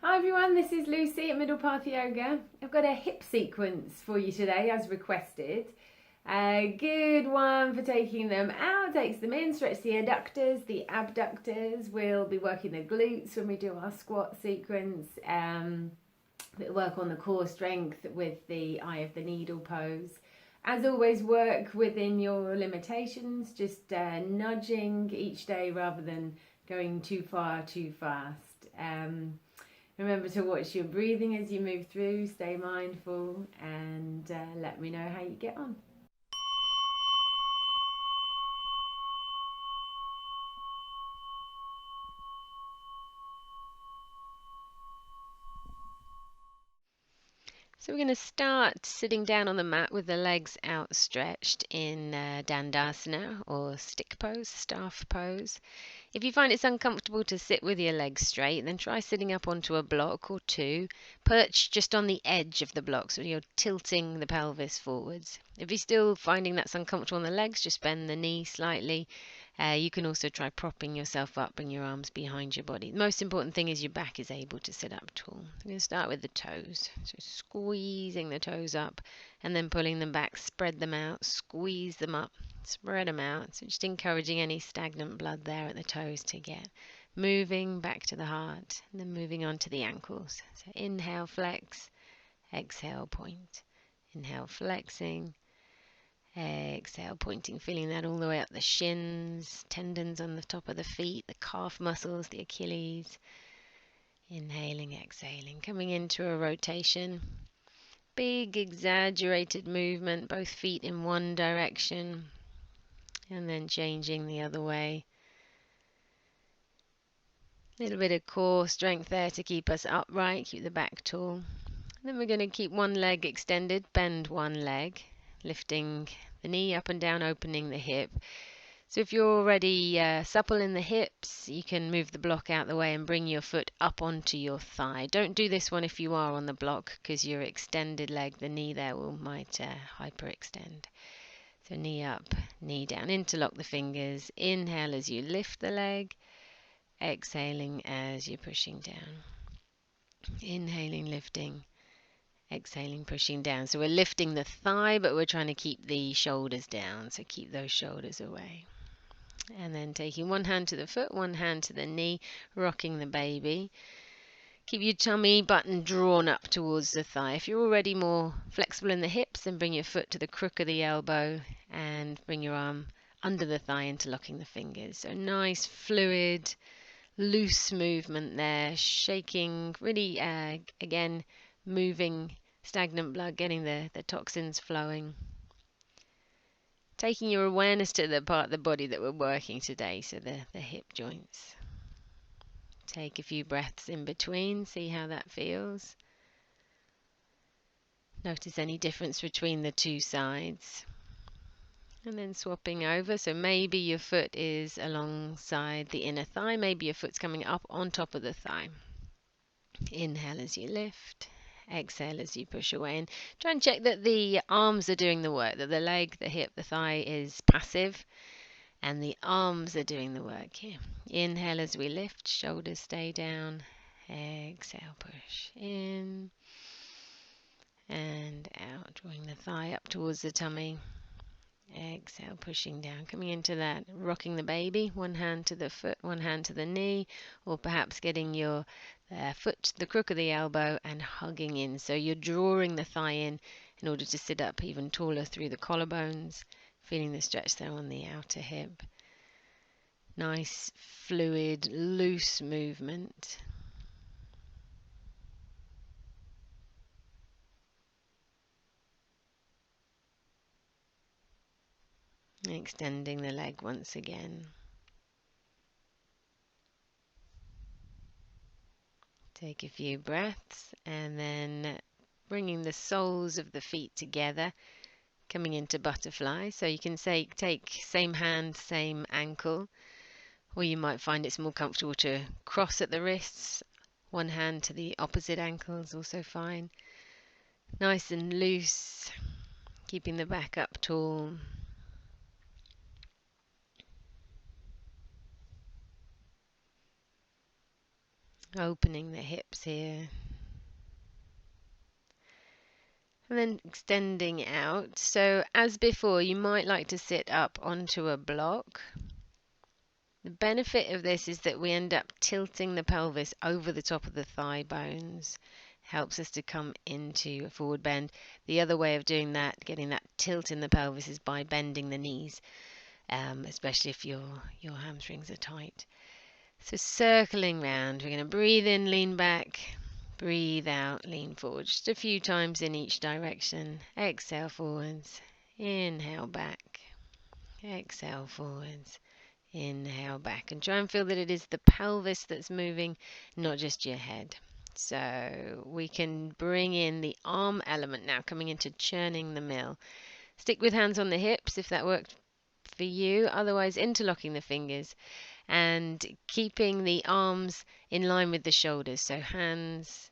Hi everyone, this is Lucy at Middle Path Yoga. I've got a hip sequence for you today as requested. A good one for taking them out, takes them in, stretch the adductors, the abductors. We'll be working the glutes when we do our squat sequence. We'll work on the core strength with the eye of the needle pose. As always, work within your limitations, just nudging each day rather than going too far too fast. Remember to watch your breathing as you move through, stay mindful, and let me know how you get on. So we're going to start sitting down on the mat with the legs outstretched in Dandasana or stick pose, staff pose. If you find it's uncomfortable to sit with your legs straight, then try sitting up onto a block or two, perch just on the edge of the block so you're tilting the pelvis forwards. If you're still finding that's uncomfortable on the legs, just bend the knee slightly. You can also try propping yourself up, bring your arms behind your body. The most important thing is your back is able to sit up tall. I'm going to start with the toes. So squeezing the toes up and then pulling them back, spread them out, squeeze them up, spread them out. So just encouraging any stagnant blood there at the toes to get moving back to the heart, and then moving on to the ankles. So inhale, flex, exhale, point. Inhale, flexing. Exhale, pointing, feeling that all the way up the shins, tendons on the top of the feet, the calf muscles, the Achilles. Inhaling, exhaling, coming into a rotation. Big exaggerated movement, both feet in one direction, and then changing the other way. A little bit of core strength there to keep us upright, keep the back tall. Then we're going to keep one leg extended, bend one leg, lifting the knee up and down, opening the hip. So if you're already supple in the hips, you can move the block out the way and bring your foot up onto your thigh. Don't do this one if you are on the block, because your extended leg, the knee there, might hyperextend. So knee up, knee down. Interlock the fingers. Inhale as you lift the leg. Exhaling as you're pushing down. Inhaling, lifting. Exhaling, pushing down. So we're lifting the thigh, but we're trying to keep the shoulders down. So keep those shoulders away. And then taking one hand to the foot, one hand to the knee, rocking the baby. Keep your tummy button drawn up towards the thigh. If you're already more flexible in the hips, then bring your foot to the crook of the elbow and bring your arm under the thigh, interlocking the fingers. So nice, fluid, loose movement there, shaking, really, again, moving stagnant blood, getting the toxins flowing. Taking your awareness to the part of the body that we're working today, so the hip joints. Take a few breaths in between, see how that feels. Notice any difference between the two sides. And then swapping over, so maybe your foot is alongside the inner thigh, maybe your foot's coming up on top of the thigh. Inhale as you lift, exhale as you push away, and try and check that the arms are doing the work, that the leg, the hip, the thigh is passive, and the arms are doing the work here. Inhale as we lift, shoulders stay down, exhale, push in and out, drawing the thigh up towards the tummy. Exhale, pushing down, coming into that, rocking the baby, one hand to the foot, one hand to the knee, or perhaps getting your foot to the crook of the elbow and hugging in. So you're drawing the thigh in order to sit up even taller through the collarbones, feeling the stretch there on the outer hip. Nice, fluid, loose movement. Extending the leg once again. Take a few breaths and then bringing the soles of the feet together, coming into butterfly. So you can say take same hand, same ankle, or you might find it's more comfortable to cross at the wrists. One hand to the opposite ankle is also fine. Nice and loose, keeping the back up tall. Opening the hips here. And then extending out. So as before, you might like to sit up onto a block. The benefit of this is that we end up tilting the pelvis over the top of the thigh bones. Helps us to come into a forward bend. The other way of doing that, getting that tilt in the pelvis, is by bending the knees, especially if your hamstrings are tight. So circling round, we're going to breathe in, lean back, breathe out, lean forward. Just a few times in each direction. Exhale forwards, inhale back, exhale forwards, inhale back. And try and feel that it is the pelvis that's moving, not just your head. So we can bring in the arm element now, coming into churning the mill. Stick with hands on the hips if that worked for you, otherwise interlocking the fingers and keeping the arms in line with the shoulders. So hands,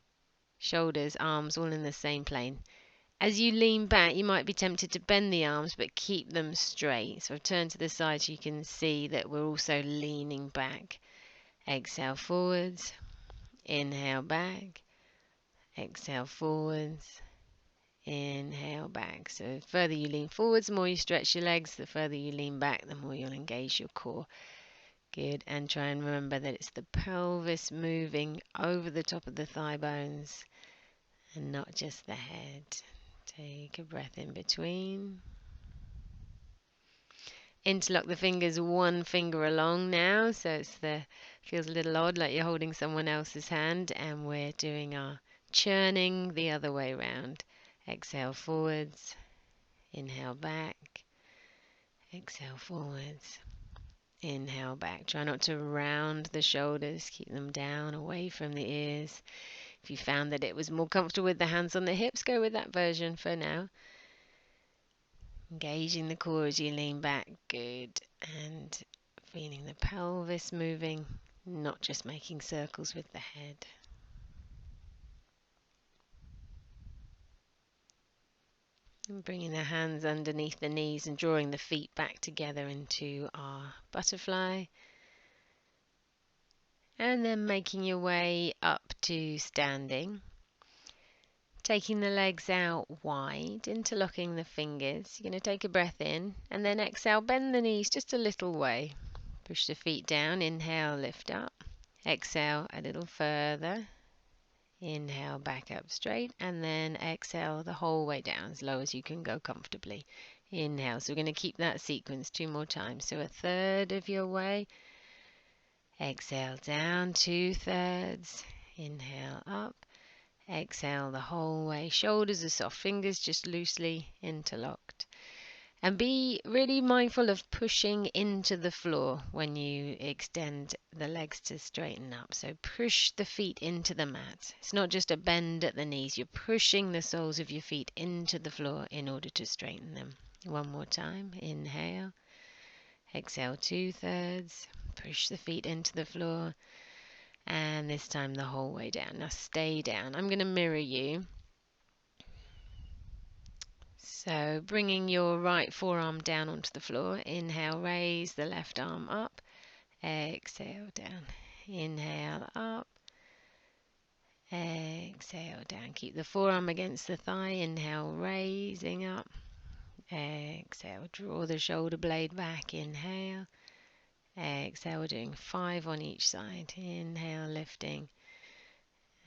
shoulders, arms all in the same plane. As you lean back, you might be tempted to bend the arms, but keep them straight. So I've turned to the side so you can see that we're also leaning back. Exhale forwards, inhale back, exhale forwards, inhale back. So the further you lean forwards, the more you stretch your legs. The further you lean back, the more you'll engage your core. Good, and try and remember that it's the pelvis moving over the top of the thigh bones and not just the head. Take a breath in between. Interlock the fingers one finger along now, so feels a little odd, like you're holding someone else's hand, and we're doing our churning the other way round. Exhale forwards, inhale back, exhale forwards. Inhale back. Try not to round the shoulders. Keep them down, away from the ears. If you found that it was more comfortable with the hands on the hips, go with that version for now. Engaging the core as you lean back. Good. And feeling the pelvis moving, not just making circles with the head. And bringing the hands underneath the knees and drawing the feet back together into our butterfly. And then making your way up to standing. Taking the legs out wide, interlocking the fingers. You're going to take a breath in and then exhale, bend the knees just a little way. Push the feet down, inhale, lift up. Exhale a little further. Inhale, back up straight, and then exhale the whole way down as low as you can go comfortably. Inhale, so we're going to keep that sequence 2 more times. So a third of your way. Exhale down, 2/3. Inhale up. Exhale the whole way. Shoulders are soft, fingers just loosely interlocked. And be really mindful of pushing into the floor when you extend the legs to straighten up. So push the feet into the mat. It's not just a bend at the knees. You're pushing the soles of your feet into the floor in order to straighten them. One more time. Inhale. Exhale 2/3. Push the feet into the floor. And this time the whole way down. Now stay down. I'm going to mirror you. So bringing your right forearm down onto the floor. Inhale, raise the left arm up. Exhale down. Inhale up. Exhale down. Keep the forearm against the thigh. Inhale, raising up. Exhale, draw the shoulder blade back. Inhale. Exhale, we're doing 5 on each side. Inhale, lifting.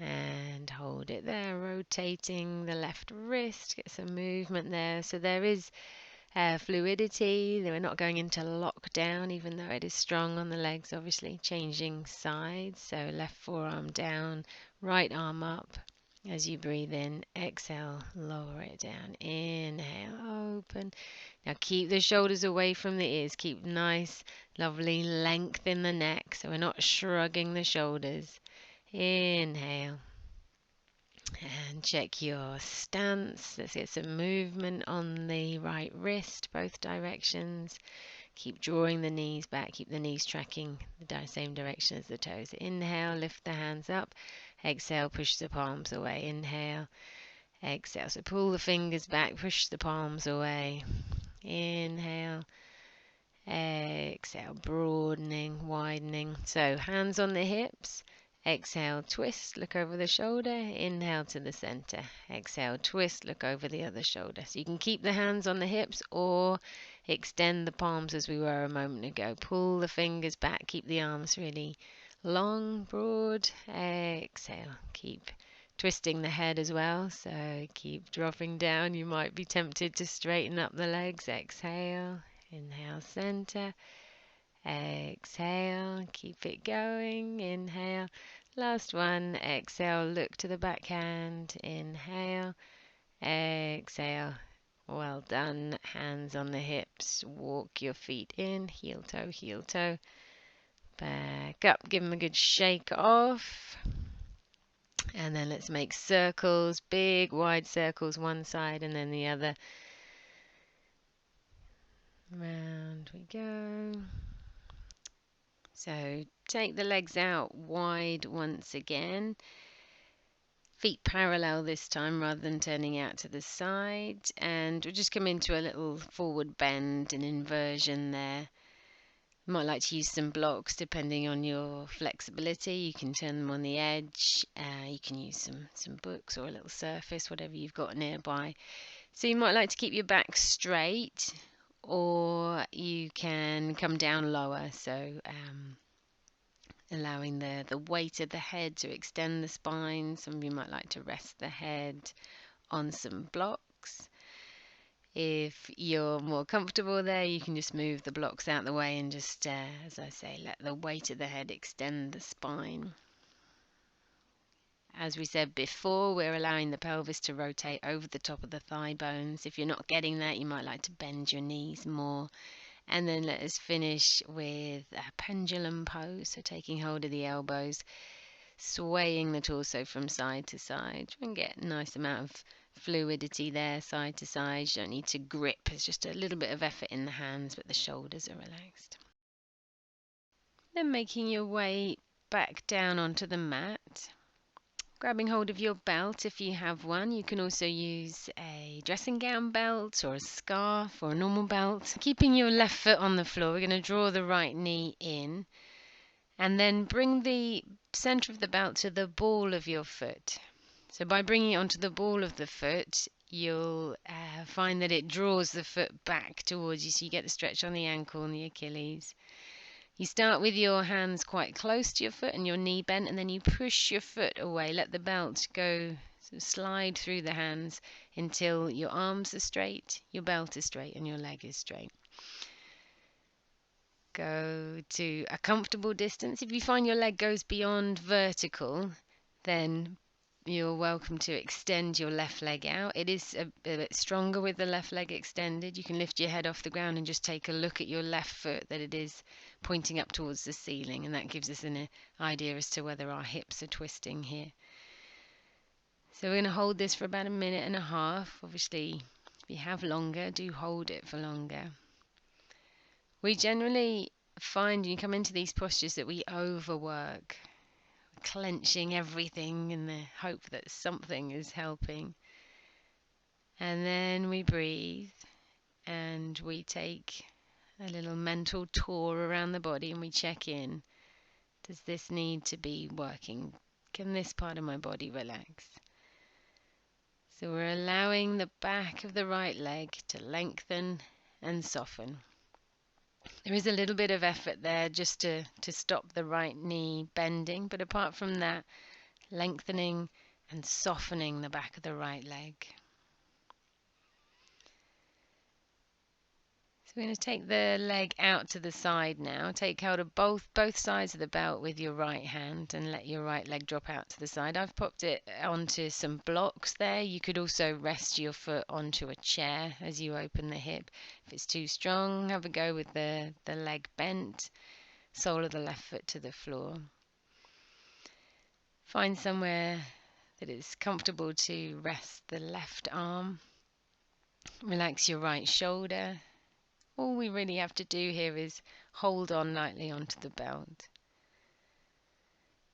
And hold it there, rotating the left wrist, get some movement there. So there is fluidity, we're not going into lockdown, even though it is strong on the legs, obviously. Changing sides, so left forearm down, right arm up. As you breathe in, exhale, lower it down. Inhale, open. Now keep the shoulders away from the ears, keep nice, lovely length in the neck, so we're not shrugging the shoulders. Inhale and check your stance. Let's get some movement on the right wrist, both directions. Keep drawing the knees back, keep the knees tracking the same direction as the toes. Inhale, lift the hands up. Exhale, push the palms away. Inhale, exhale. So pull the fingers back, push the palms away. Inhale, exhale, broadening, widening. So hands on the hips. Exhale, twist, look over the shoulder, inhale to the center. Exhale, twist, look over the other shoulder. So you can keep the hands on the hips or extend the palms as we were a moment ago. Pull the fingers back, keep the arms really long, broad. Exhale, keep twisting the head as well. So keep dropping down. You might be tempted to straighten up the legs. Exhale, inhale, center. Exhale, keep it going. Inhale. Last one. Exhale, look to the back hand. Inhale. Exhale. Well done. Hands on the hips. Walk your feet in. Heel toe, heel toe. Back up. Give them a good shake off. And then let's make circles. Big, wide circles one side and then the other. Round we go. So take the legs out wide once again. Feet parallel this time rather than turning out to the side. And we'll just come into a little forward bend and inversion there. You might like to use some blocks depending on your flexibility. You can turn them on the edge. You can use some books or a little surface, whatever you've got nearby. So you might like to keep your back straight, or you can come down lower. So allowing the weight of the head to extend the spine. Some of you might like to rest the head on some blocks. If you're more comfortable there, you can just move the blocks out the way and just, as I say, let the weight of the head extend the spine. As we said before, we're allowing the pelvis to rotate over the top of the thigh bones. If you're not getting that, you might like to bend your knees more. And then let us finish with a pendulum pose, so taking hold of the elbows, swaying the torso from side to side. Try and get a nice amount of fluidity there, side to side. You don't need to grip, it's just a little bit of effort in the hands, but the shoulders are relaxed. Then making your way back down onto the mat. Grabbing hold of your belt if you have one. You can also use a dressing gown belt or a scarf or a normal belt. Keeping your left foot on the floor, we're going to draw the right knee in and then bring the center of the belt to the ball of your foot. So by bringing it onto the ball of the foot, you'll find that it draws the foot back towards you, so you get the stretch on the ankle and the Achilles. You start with your hands quite close to your foot and your knee bent, and then you push your foot away. Let the belt go, slide through the hands until your arms are straight, your belt is straight, and your leg is straight. Go to a comfortable distance. If you find your leg goes beyond vertical, then you're welcome to extend your left leg out. It is a bit stronger with the left leg extended. You can lift your head off the ground and just take a look at your left foot, that it is pointing up towards the ceiling, and that gives us an idea as to whether our hips are twisting here. So we're going to hold this for about 1.5 minutes. Obviously, if you have longer, do hold it for longer. We generally find when you come into these postures that we overwork, clenching everything in the hope that something is helping. And then we breathe and we take a little mental tour around the body and we check in. Does this need to be working? Can this part of my body relax? So we're allowing the back of the right leg to lengthen and soften. There is a little bit of effort there just to stop the right knee bending, but apart from that, lengthening and softening the back of the right leg. So we're going to take the leg out to the side now. Take hold of both sides of the belt with your right hand and let your right leg drop out to the side. I've popped it onto some blocks there. You could also rest your foot onto a chair as you open the hip. If it's too strong, have a go with the leg bent, sole of the left foot to the floor. Find somewhere that is comfortable to rest the left arm. Relax your right shoulder. All we really have to do here is hold on lightly onto the belt.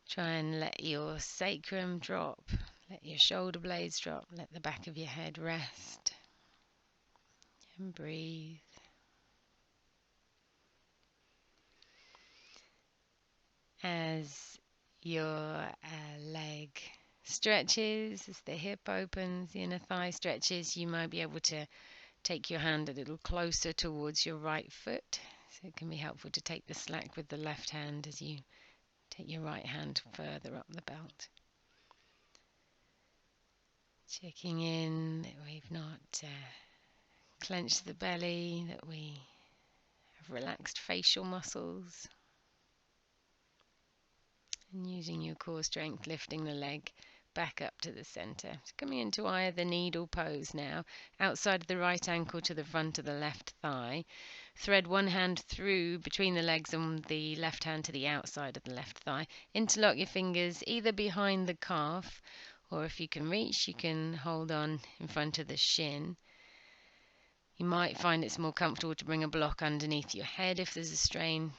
Try and let your sacrum drop, let your shoulder blades drop, let the back of your head rest, and breathe. As your leg stretches, as the hip opens, the inner thigh stretches, you might be able to take your hand a little closer towards your right foot. So it can be helpful to take the slack with the left hand as you take your right hand further up the belt. Checking in that we've not clenched the belly, that we have relaxed facial muscles. And using your core strength, lifting the leg back up to the center. So coming into either needle pose now, outside of the right ankle to the front of the left thigh. Thread one hand through between the legs and the left hand to the outside of the left thigh. Interlock your fingers either behind the calf, or if you can reach, you can hold on in front of the shin. You might find it's more comfortable to bring a block underneath your head if there's a strain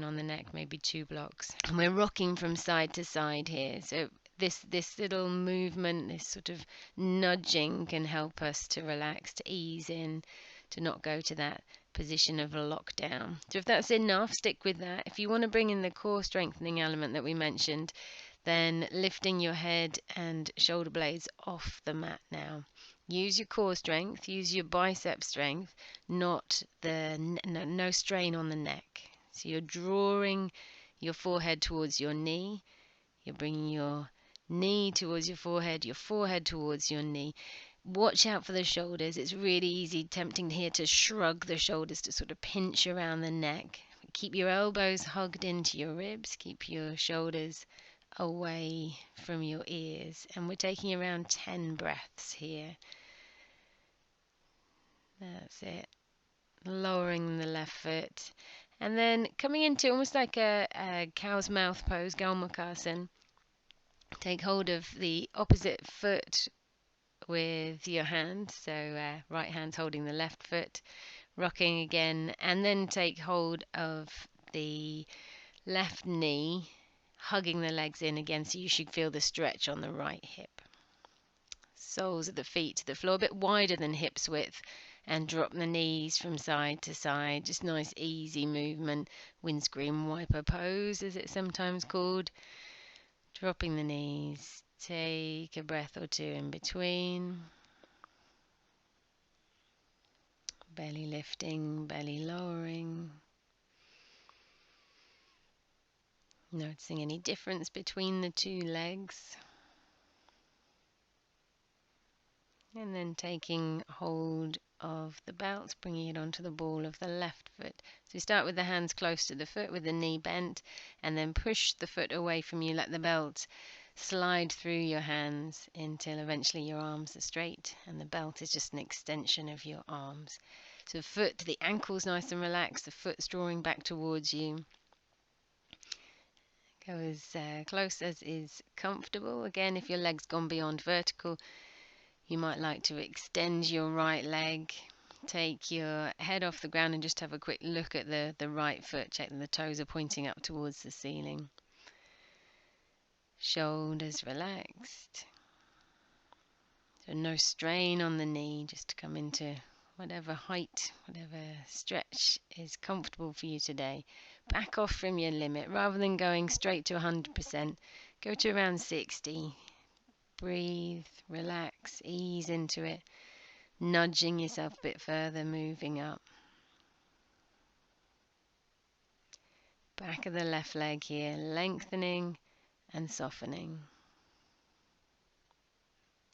on the neck, maybe 2 blocks. And we're rocking from side to side here. So this little movement, this sort of nudging can help us to relax, to ease in, to not go to that position of a lockdown. So if that's enough, stick with that. If you want to bring in the core strengthening element that we mentioned, then lifting your head and shoulder blades off the mat now. Use your core strength, use your bicep strength, not no strain on the neck. So you're drawing your forehead towards your knee, you're bringing your knee towards your forehead towards your knee. Watch out for the shoulders. It's really easy, tempting here to shrug the shoulders, to sort of pinch around the neck. Keep your elbows hugged into your ribs, keep your shoulders away from your ears, and we're taking around 10 breaths here. That's it. Lowering the left foot, and then coming into almost like a cow's mouth pose, Galmukhasan. Take hold of the opposite foot with your hand, so right hand's holding the left foot, rocking again, and then take hold of the left knee, hugging the legs in again, so you should feel the stretch on the right hip. Soles of the feet to the floor, a bit wider than hips width, and drop the knees from side to side. Just nice easy movement, windscreen wiper pose as it's sometimes called. Dropping the knees, take a breath or two in between. Belly lifting, belly lowering. Noticing any difference between the two legs. And then taking hold of the belt, bringing it onto the ball of the left foot. So we start with the hands close to the foot with the knee bent, and then push the foot away from you. Let the belt slide through your hands until eventually your arms are straight and the belt is just an extension of your arms. So foot to the ankles nice and relaxed, the foot's drawing back towards you. Go as close as is comfortable. Again, if your leg's gone beyond vertical, you might like to extend your right leg. Take your head off the ground and just have a quick look at the right foot. Check that the toes are pointing up towards the ceiling. Shoulders relaxed. So no strain on the knee, just to come into whatever height, whatever stretch is comfortable for you today. Back off from your limit. Rather than going straight to 100%, go to around 60. Breathe, relax, ease into it, nudging yourself a bit further, moving up. Back of the left leg here, lengthening and softening.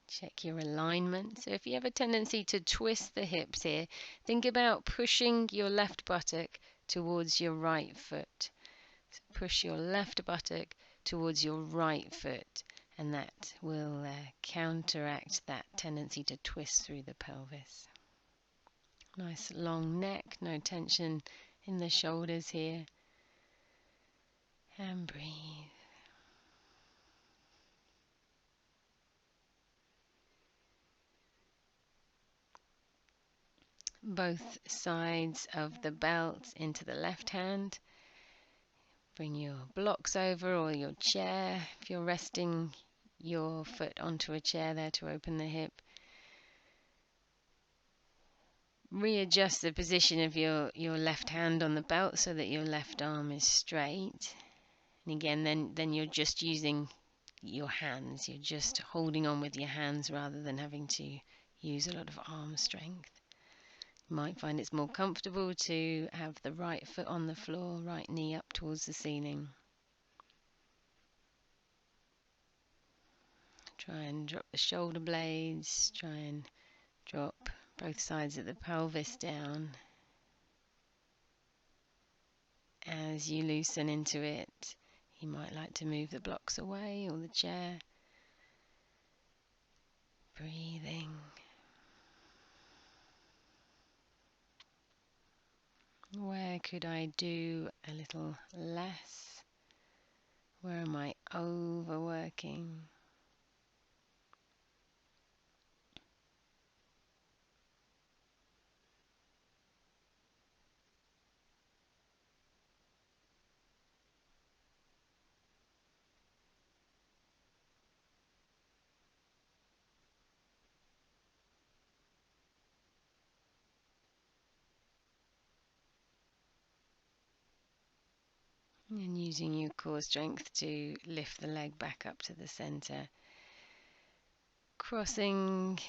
Check your alignment. So if you have a tendency to twist the hips here, think about pushing your left buttock towards your right foot. So push your left buttock towards your right foot, and that will counteract that tendency to twist through the pelvis. Nice long neck, no tension in the shoulders here. And breathe. Both sides of the belt into the left hand. Bring your blocks over or your chair, if you're resting your foot onto a chair there to open the hip. Readjust the position of your left hand on the belt so that your left arm is straight. And again, then you're just using your hands. You're just holding on with your hands rather than having to use a lot of arm strength. You might find it's more comfortable to have the right foot on the floor, right knee up towards the ceiling. Try and drop the shoulder blades, try and drop both sides of the pelvis down. As you loosen into it, you might like to move the blocks away or the chair. Breathing. Where could I do a little less? Where am I overworking? And using your core strength to lift the leg back up to the center. Crossing,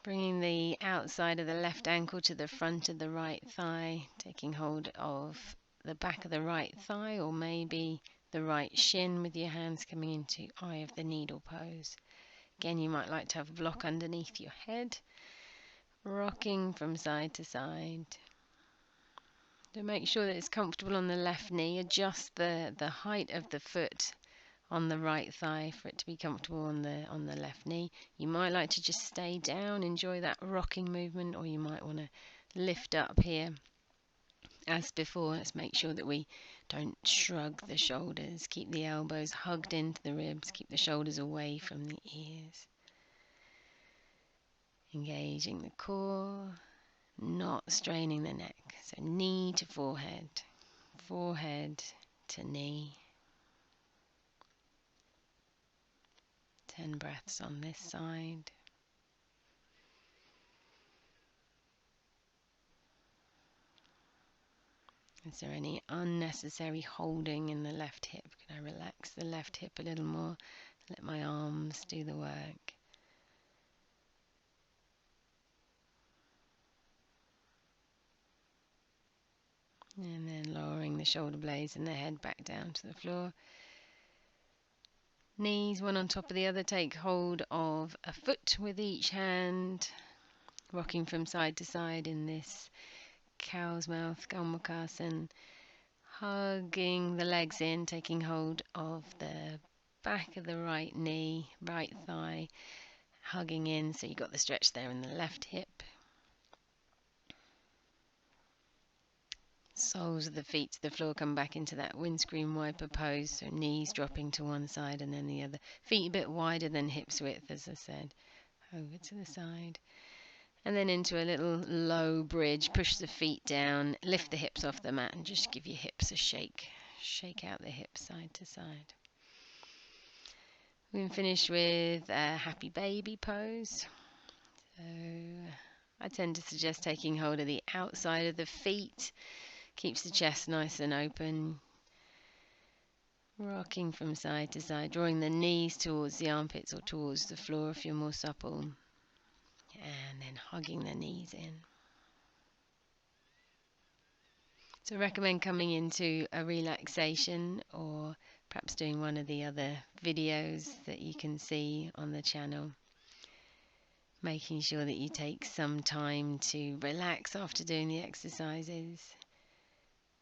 bringing the outside of the left ankle to the front of the right thigh, taking hold of the back of the right thigh or maybe the right shin with your hands coming into eye of the needle pose. Again, you might like to have a block underneath your head, rocking from side to side. To make sure that it's comfortable on the left knee, adjust the height of the foot on the right thigh for it to be comfortable on the left knee. You might like to just stay down, enjoy that rocking movement, or you might want to lift up here. As before, let's make sure that we don't shrug the shoulders. Keep the elbows hugged into the ribs, keep the shoulders away from the ears. Engaging the core, not straining the neck. So knee to forehead, forehead to knee. 10 breaths on this side. Is there any unnecessary holding in the left hip? Can I relax the left hip a little more? Let my arms do the work. And then lowering the shoulder blades and the head back down to the floor. Knees one on top of the other. Take hold of a foot with each hand, rocking from side to side in this cow's mouth, Gomukhasana. Hugging the legs in, taking hold of the back of the right knee, right thigh, hugging in so you got the stretch there in the left hip. Soles of the feet to the floor, come back into that windscreen wiper pose, so knees dropping to one side and then the other. Feet a bit wider than hips width, as I said, over to the side. And then into a little low bridge, push the feet down, lift the hips off the mat and just give your hips a shake. Shake out the hips side to side. We can finish with a happy baby pose. So I tend to suggest taking hold of the outside of the feet. Keeps the chest nice and open. Rocking from side to side, drawing the knees towards the armpits or towards the floor if you're more supple. And then hugging the knees in. So I recommend coming into a relaxation or perhaps doing one of the other videos that you can see on the channel. Making sure that you take some time to relax after doing the exercises.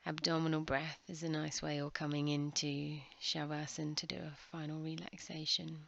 Abdominal breath is a nice way, or coming into Shavasana to do a final relaxation.